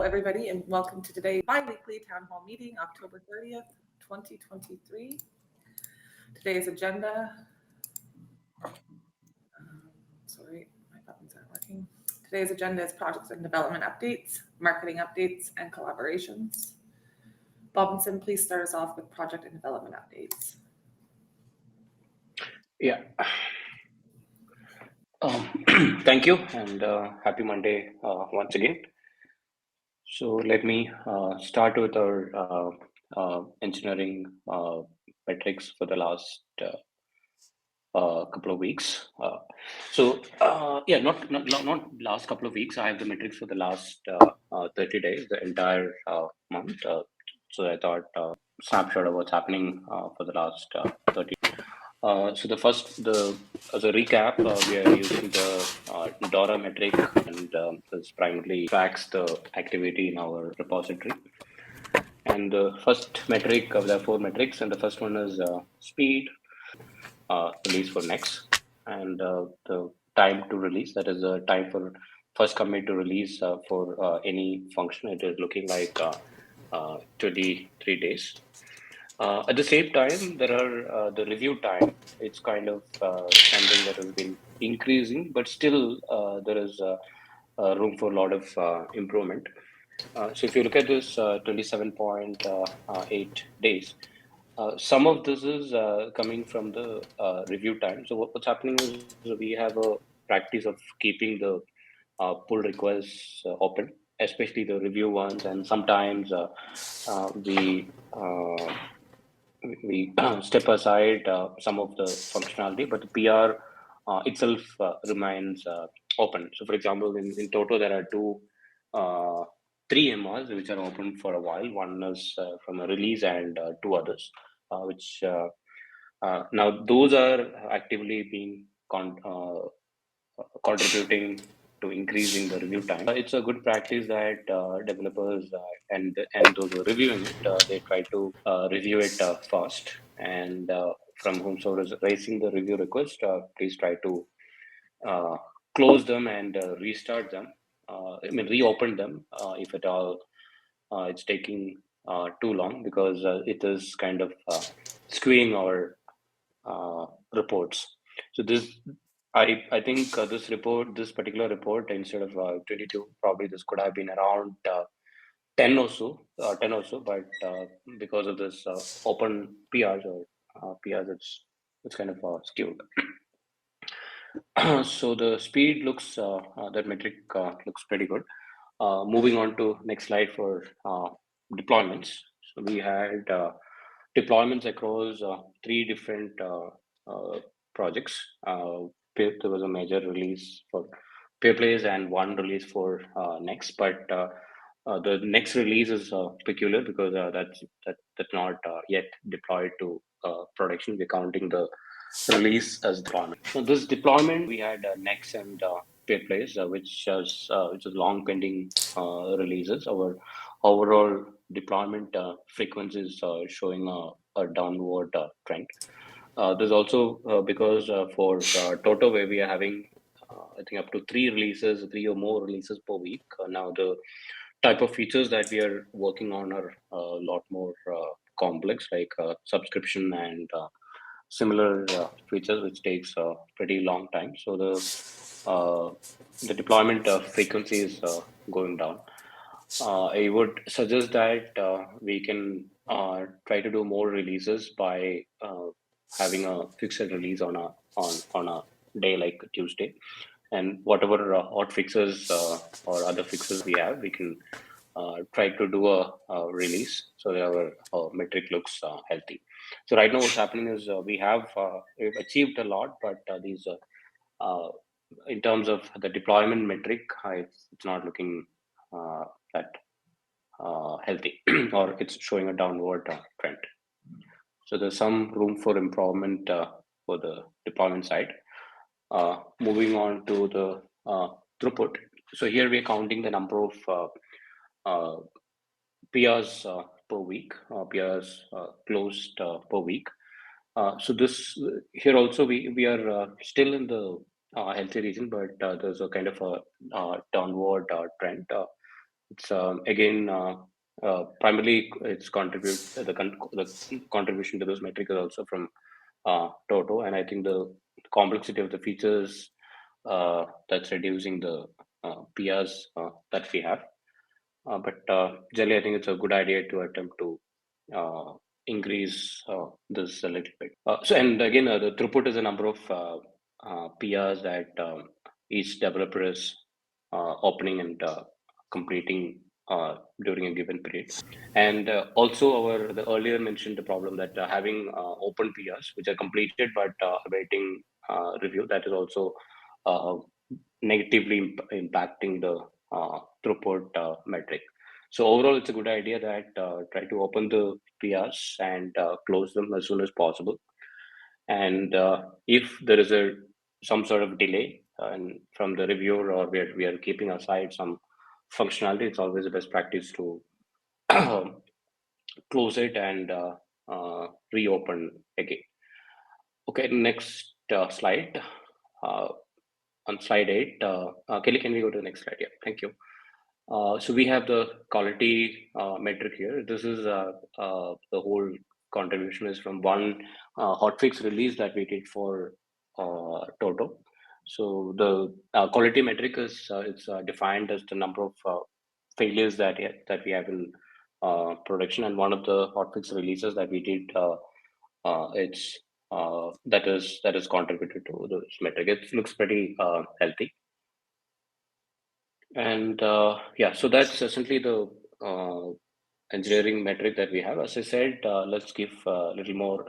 everybody, and welcome to today's bi-weekly Town Hall meeting, October 30th, 2023. Today's agenda, sorry, my buttons aren't working. Today's agenda is projects and development updates, marketing updates, and collaborations. Bobinson, please start us off with project and development updates. Yeah. Thank you, and happy Monday once again. So let me start with our engineering metrics for the last couple of weeks. Not last couple of weeks. I have the metrics for the last 30 days, the entire month. So I thought snapshot of what's happening for the last 30. So as a recap, we are using the DORA metric, and this primarily tracks the activity in our repository. And the first metric, there are four metrics, and the first one is speed, release for next, and the time to release, that is the time for first commit to release for any function. It is looking like 23 days. At the same time, there are the review time. It's kind of something that has been increasing, but still there is room for a lot of improvement. So if you look at this 27.8 days, some of this is coming from the review time. So what's happening is we have a practice of keeping the pull requests open, especially the review ones, and sometimes we step aside some of the functionality, but the PR itself remains open. So, for example, in total, there are three MRs which are open for a while. One is from a release, and two others, which now those are actively being contributing to increasing the review time. It's a good practice that developers and those who are reviewing it, they try to review it fast. And from whomsoever is raising the review request, please try to close them and restart them. Reopen them if at all it's taking too long, because it is kind of skewing our reports. So I think this particular report, instead of 22, probably this could have been around 10 or so, but because of this open PRs or PRs, it's kind of skewed. So the speed looks, that metric looks pretty good. Moving on to next slide for deployments. So we had deployments across three different projects. There was a major release for Peerplays and one release for Next, but the next release is peculiar because that's not yet deployed to production. We're counting the release as deployment. So this deployment, we had Next and Peerplays, which is long pending releases. Our overall deployment frequency is showing a downward trend. There's also because for Toto, where we are having I think up to three or more releases per week. Now the type of features that we are working on are a lot more complex, like subscription and similar features, which takes a pretty long time. So the deployment frequency is going down. I would suggest that we can try to do more releases by having a fixed release on a day like Tuesday, and whatever hot fixes or other fixes we have, we can try to do a release so that our metric looks healthy. So right now what's happening is we've achieved a lot, but these in terms of the deployment metric, it's not looking that healthy or it's showing a downward trend. So there's some room for improvement for the deployment side. Moving on to the throughput. So here we're counting the number of PRs per week, PRs closed per week. So this here also we are still in the healthy region, but there's a kind of a downward trend. It's again primarily it's the contribution to this metric is also from Toto, and I think the complexity of the features that's reducing the PRs that we have. But generally, I think it's a good idea to attempt to uh, increase this a little bit. And again, the throughput is a number of PRs that each developer is opening and completing during a given period. And also, the earlier mentioned the problem that having open PRs which are completed but awaiting review, that is also uh, negatively impacting the throughput metric. So overall, it's a good idea that try to open the PRs and close them as soon as possible. And if there is a some sort of delay and from the reviewer, or we are keeping aside some functionality, it's always the best practice to close it and reopen again. Okay, next slide. Uh, on slide 8, Kelly, can we go to the next slide? Yeah, thank you. So we have the quality metric here. This is the whole contribution is from one hotfix release that we did for Toto. So the quality metric is it's defined as the number of failures that we have in production, and one of the hotfix releases that we did, it's that is contributed to this metric. It looks pretty healthy. And yeah, so that's essentially the uh, engineering metric that we have. As I said, let's give a little more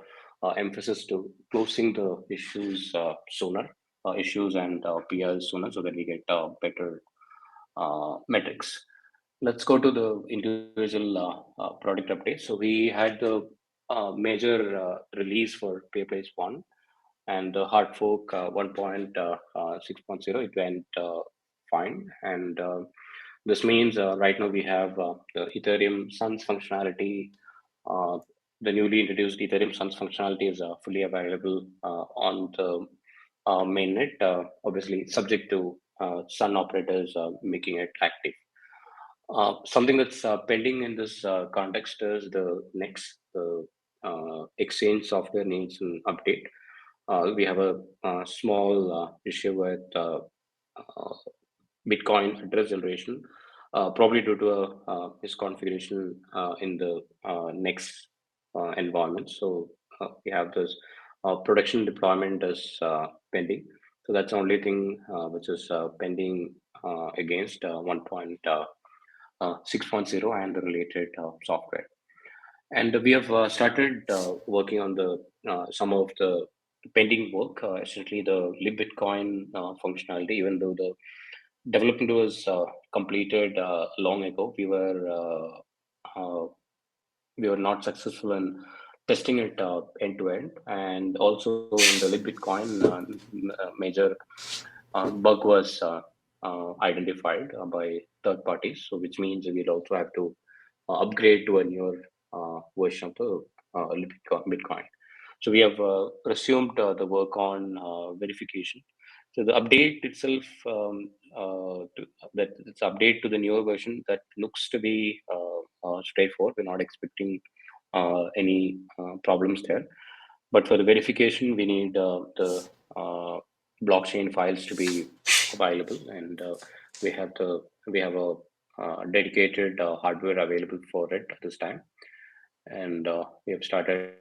emphasis to closing the issues sooner, issues and PRs sooner, so that we get better metrics. Let's go to the individual product updates. So we had the major release for Peerplays 1 and the hard fork 1.6.0. It went fine, and this means right now we have the Ethereum Suns functionality. Uh, the newly introduced Ethereum Suns functionality is fully available on the mainnet, obviously subject to Sun operators making it active. Something that's pending in this context is the next exchange software needs an update. We have a small issue with Bitcoin address generation, probably due to a misconfiguration in the next environment. So we have this production deployment is pending. So that's the only thing which is pending against 1.6.0 and the related software. And we have started working on the some of the pending work, essentially the lib Bitcoin functionality. Even though the development was completed long ago, we were not successful in testing it end to end, and also in the lib Bitcoin, major bug was identified by third parties. So which means we'll also have to upgrade to a newer version of the Bitcoin. So we have resumed the work on verification. So the update itself, that it's update to the newer version, that looks to be straightforward. We're not expecting any problems there. But for the verification, we need the blockchain files to be available, and we have a dedicated hardware available for it at this time, and we have started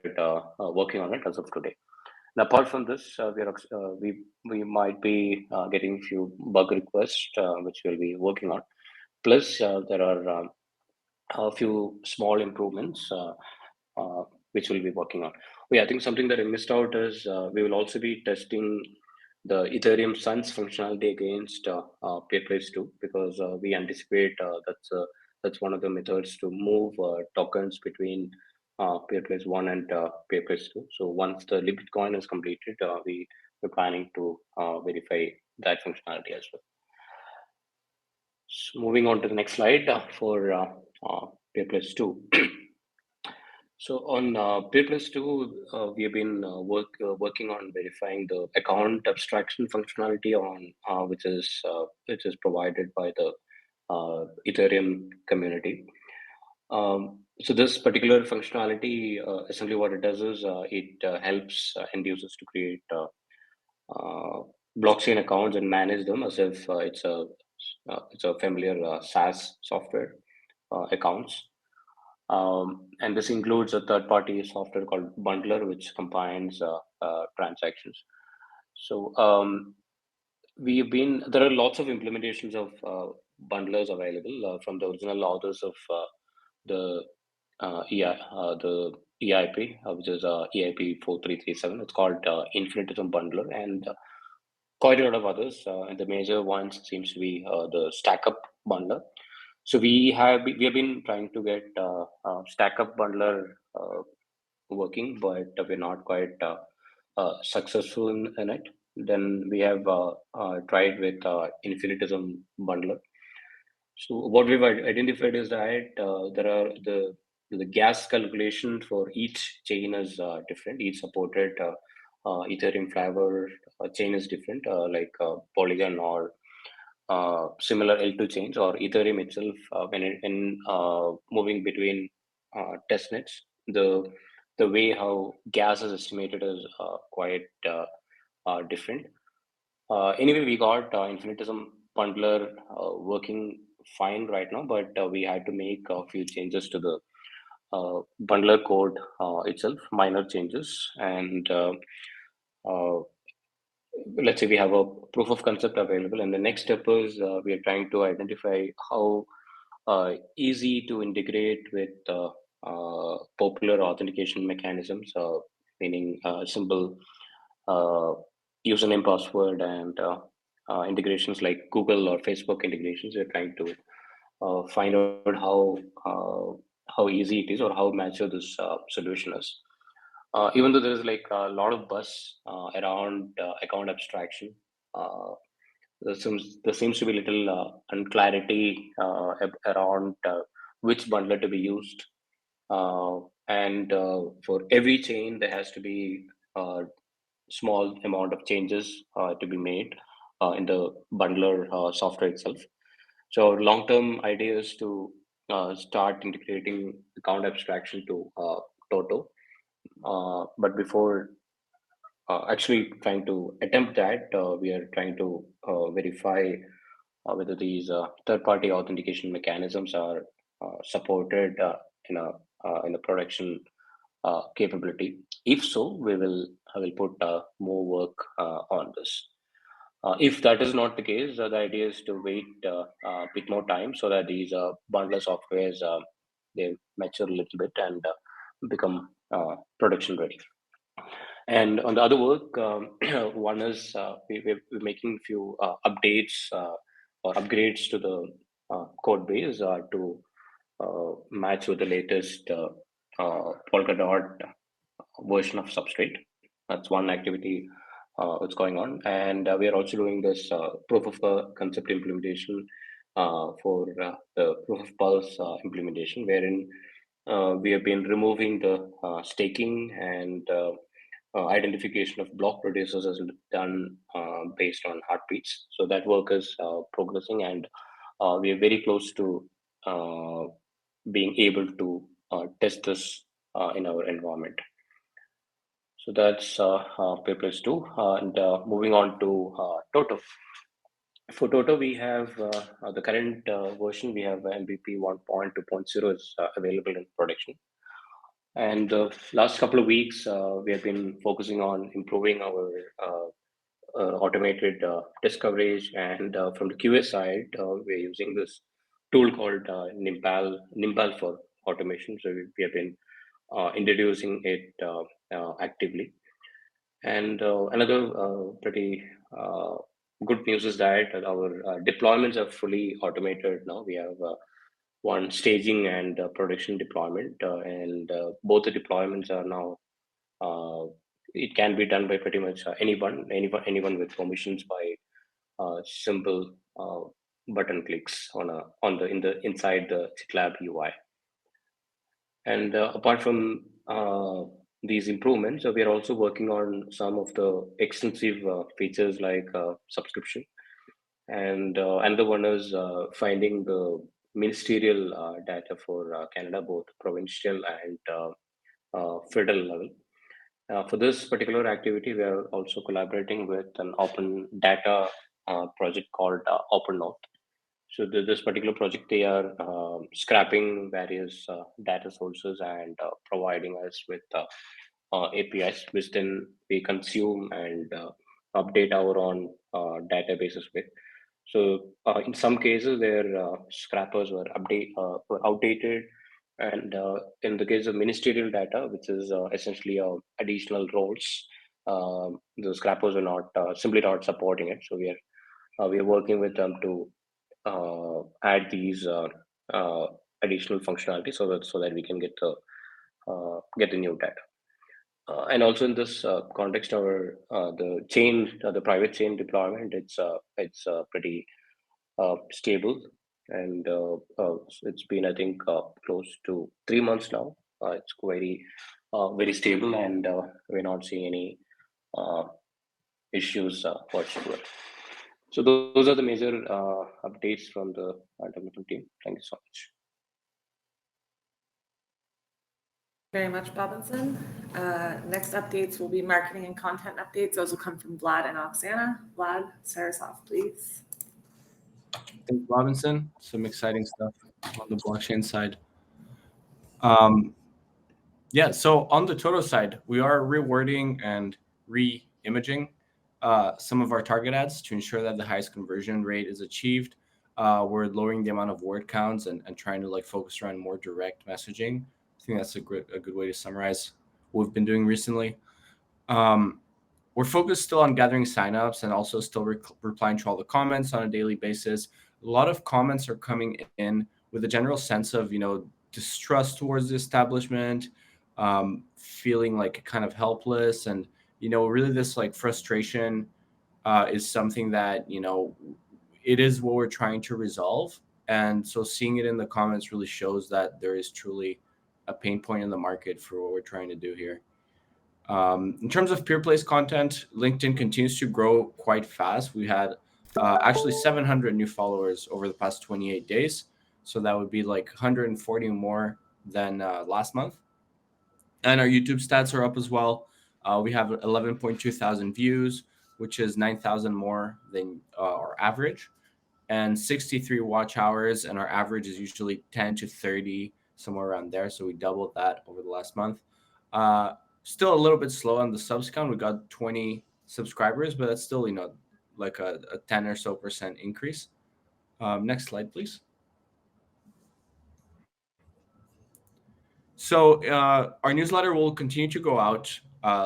working on it as of today. And apart from this, we might be getting few bug requests which we'll be working on. Plus, there are a few small improvements which we'll be working on. Oh, yeah, I think something that I missed out is we will also be testing the Ethereum Suns functionality against Peerplays 2, because we anticipate that's one of the methods to move tokens between Peerplays 1 and Peerplays 2. So once the Bitcoin is completed, we're planning to verify that functionality as well. So moving on to the next slide for Peerplays 2. So on Peerplays 2, we have been working on verifying the account abstraction functionality on which is provided by the Ethereum community. So this particular functionality, essentially what it does is it helps end users to create blockchain accounts and manage them as if it's a familiar SaaS software accounts. And this includes a third-party software called Bundler, which combines transactions. So there are lots of implementations of bundlers available from the original authors of the the EIP, which is EIP 4337. It's called Infinitism Bundler, and quite a lot of others. And the major ones seems to be the Stack Up Bundler. So we have been trying to get Stack Up Bundler working, but we're not quite successful in it. Then we have tried with Infinitism Bundler. So what we've identified is that there are the gas calculation for each chain is different. Each supported Ethereum flavor chain is different, like Polygon or similar L2 chains, or Ethereum itself. When moving between test nets, the way how gas is estimated is quite different. Anyway, we got Infinitism Bundler working fine right now, but we had to make a few changes to the bundler code itself, minor changes. And uh, let's say we have a proof of concept available, and the next step is we are trying to identify how easy to integrate with popular authentication mechanisms, meaning simple uh, username, password, and integrations like Google or Facebook integrations. We're trying to find out how easy it is or how mature this solution is. Even though there is like a lot of buzz around account abstraction, uh, there seems to be little unclarity around which bundler to be used. And for every chain, there has to be a small amount of changes to be made in the bundler software itself. So our long-term idea is to start integrating account abstraction to Toto. But before actually trying to attempt that, we are trying to verify whether these third-party authentication mechanisms are supported in a production capability. If so, I will put more work on this. If that is not the case, the idea is to wait a bit more time so that these bundler softwares they mature a little bit and become production ready. And on the other work, one is we're making a few updates or upgrades to the code base to match with the latest Polkadot version of Substrate. That's one activity that's going on. And we are also doing this proof of concept implementation for the proof of pulse implementation, wherein we have been removing the staking and identification of block producers is done based on heartbeats. So that work is progressing, and we are very close to uh, being able to test this in our environment. So that's Peerplays 2. And moving on to Toto. For Toto, we have the current version, we have MVP 1.2.0 is available in production. And the last couple of weeks, we have been focusing on improving our automated test coverage. And from the QA side, we're using this tool called Nimbal for automation. So we have been introducing it actively. And another pretty good news is that our deployments are fully automated now. We have one staging and production deployment, and both the deployments are now. It can be done by pretty much anyone with permissions by simple button clicks on the inside the GitLab UI. And apart from these improvements, we are also working on some of the extensive features like subscription. and the one is finding the ministerial data for Canada, both provincial and federal level. For this particular activity, we are also collaborating with an open data project called Open North. So this particular project, they are scrapping various data sources and providing us with APIs, which then we consume and update our own databases with. So in some cases, their scrappers were outdated, and in the case of ministerial data, which is essentially additional roles, the scrappers are not simply not supporting it. So we are working with them to add these additional functionality so that we can get the new data. And also in this context, the private chain deployment, it's pretty stable, and it's been, I think, close to 3 months now. It's very stable, and we're not seeing any uh, issues whatsoever. So those are the major updates from the development team. Thank you so much. Very much, Robinson. Next updates will be marketing and content updates. Those will come from Vlad and Oksana. Vlad, start us off, please. Thanks, Robinson. Some exciting stuff on the blockchain side. Yeah, so on the Toto side, we are rewording and re-imaging some of our target ads to ensure that the highest conversion rate is achieved. We're lowering the amount of word counts and trying to focus around more direct messaging. I think that's a good way to summarize what we've been doing recently. We're focused still on gathering signups and also still replying to all the comments on a daily basis. A lot of comments are coming in with a general sense of, distrust towards the establishment, feeling kind of helpless, and really this frustration is something that it is what we're trying to resolve. And so seeing it in the comments really shows that there is truly a pain point in the market for what we're trying to do here. In terms of Peerplays content, LinkedIn continues to grow quite fast. We had actually 700 new followers over the past 28 days. So that would be 140 more than last month. And our YouTube stats are up as well. We have 11.2 thousand views, which is 9,000 more than our average, and 63 watch hours. And our average is usually 10 to 30, somewhere around there. So we doubled that over the last month. Still a little bit slow on the subs count. We got 20 subscribers, but that's still, like a 10 or so % increase. Next slide, please. So our newsletter will continue to go out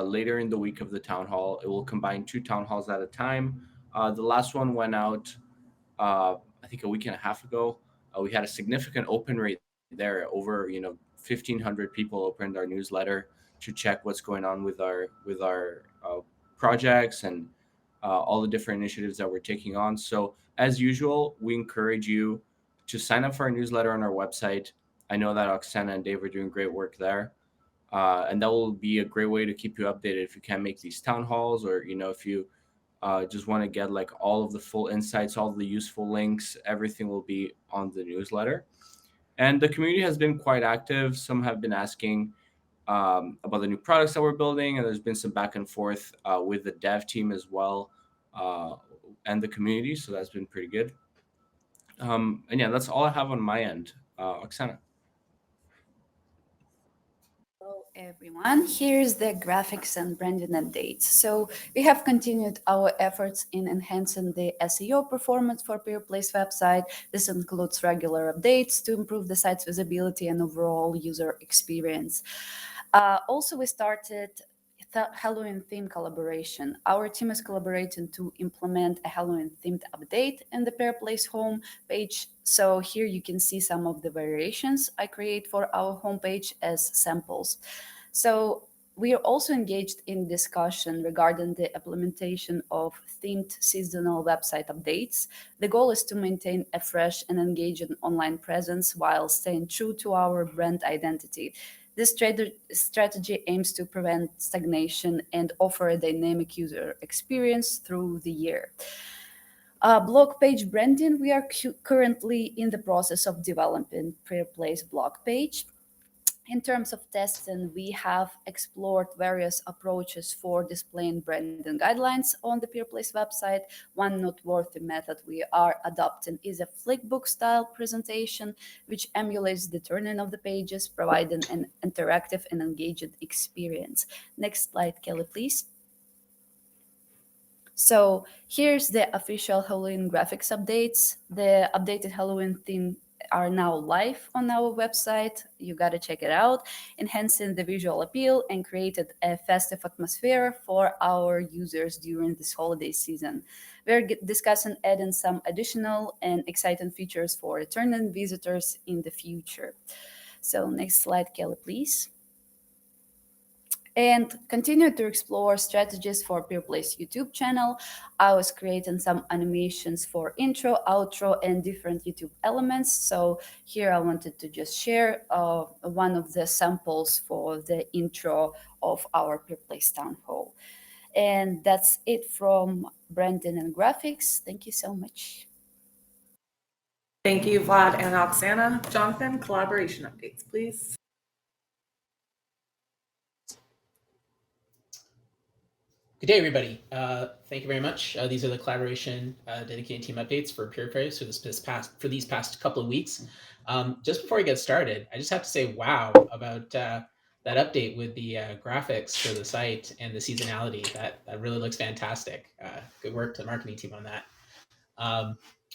later in the week of the town hall. It will combine 2 town halls at a time. The last one went out, I think, a week and a half ago. We had a significant open rate there. Over 1,500 people opened our newsletter to check what's going on with our projects and all the different initiatives that we're taking on. So as usual, we encourage you to sign up for our newsletter on our website. I know that Oksana and Dave are doing great work there. And that will be a great way to keep you updated if you can't make these town halls, or if you just want to get all of the full insights, all of the useful links. Everything will be on the newsletter. And the community has been quite active. Some have been asking about the new products that we're building, and there's been some back and forth with the dev team as well, and the community. So that's been pretty good. And yeah, that's all I have on my end. Oksana. Hello everyone, here's the graphics and branding updates. So we have continued our efforts in enhancing the SEO performance for Peerplays website. This includes regular updates to improve the site's visibility and overall user experience. Also, we started Halloween theme collaboration. Our team is collaborating to implement a Halloween themed update in the Peerplays home page. So here you can see some of the variations I create for our homepage as samples. So we are also engaged in discussion regarding the implementation of themed seasonal website updates. The goal is to maintain a fresh and engaging online presence while staying true to our brand identity. This strategy aims to prevent stagnation and offer a dynamic user experience through the year. Blog page branding, we are currently in the process of developing Peerplays blog page. In terms of testing, we have explored various approaches for displaying branding guidelines on the Peerplays website. One noteworthy method we are adopting is a flickbook style presentation, which emulates the turning of the pages, providing an interactive and engaging experience. Next slide, Kelly, please. So here's the official Halloween graphics updates. The updated Halloween theme are now live on our website. You gotta check it out, enhancing the visual appeal and created a festive atmosphere for our users during this holiday season. We're discussing adding some additional and exciting features for returning visitors in the future. So next slide, Kelly, please. And continue to explore strategies for Peerplays YouTube channel. I was creating some animations for intro, outro, and different YouTube elements. So here I wanted to just share one of the samples for the intro of our Peerplays Townhall. And that's it from Brandon and Graphics. Thank you so much. Thank you, Vlad and Oksana. Jonathan, collaboration updates, please. Good day, everybody. Thank you very much. These are the collaboration dedicated team updates for Peerplays for these past couple of weeks. Just before I get started, I just have to say wow about that update with the graphics for the site and the seasonality. That really looks fantastic. Good work to the marketing team on that.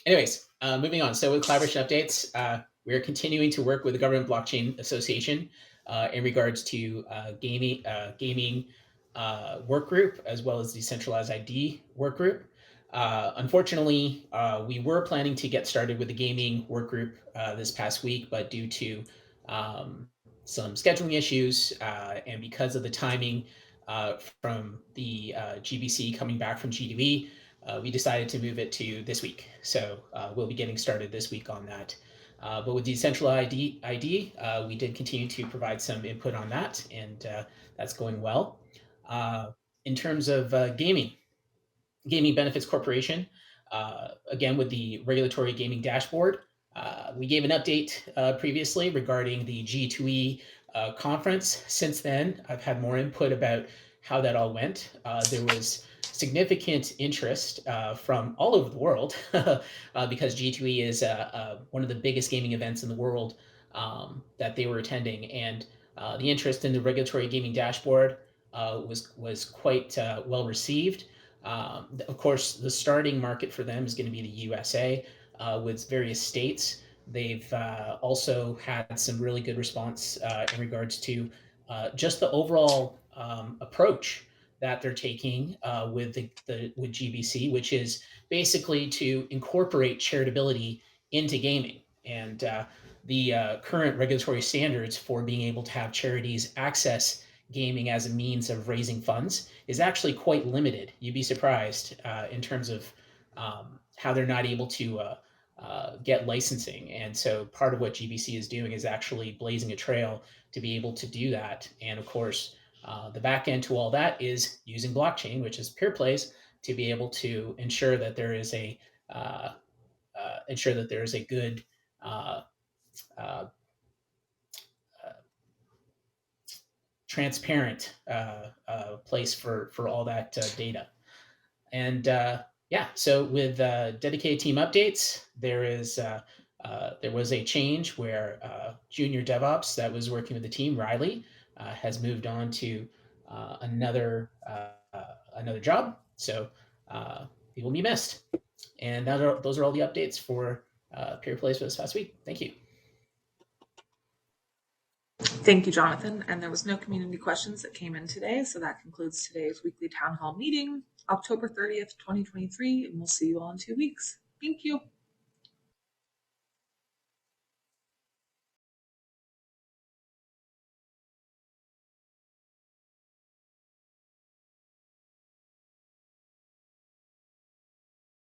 Anyways, moving on. So with collaboration updates, we are continuing to work with the Government Blockchain Association in regards to gaming work group, as well as decentralized ID work group. Unfortunately, we were planning to get started with the gaming work group this past week, but due to some scheduling issues and because of the timing from the GBC coming back from GDB, we decided to move it to this week. So we'll be getting started this week on that. But with decentralized ID, we did continue to provide some input on that, and that's going well. In terms of Gaming Benefits Corporation, again with the regulatory gaming dashboard, we gave an update previously regarding the G2E conference. Since then, I've had more input about how that all went. There was significant interest from all over the world because G2E is one of the biggest gaming events in the world that they were attending, and the interest in the regulatory gaming dashboard was quite well received. Of course, the starting market for them is going to be the USA with various states. They've also had some really good response in regards to just the overall approach that they're taking with GBC, which is basically to incorporate charitability into gaming. And the current regulatory standards for being able to have charities access gaming as a means of raising funds is actually quite limited. You'd be surprised in terms of how they're not able to get licensing. And so part of what GBC is doing is actually blazing a trail to be able to do that. And of course, the back end to all that is using blockchain, which is Peerplays, to be able to ensure that there is a good transparent place for all that data. And yeah, so with dedicated team updates, there was a change where junior DevOps that was working with the team, Riley, has moved on to another job. So he will be missed. And those are all the updates for Peerplays for this past week. Thank you. Thank you, Jonathan. And there was no community questions that came in today. So that concludes today's weekly town hall meeting, October 30th, 2023. And we'll see you all in 2 weeks. Thank you.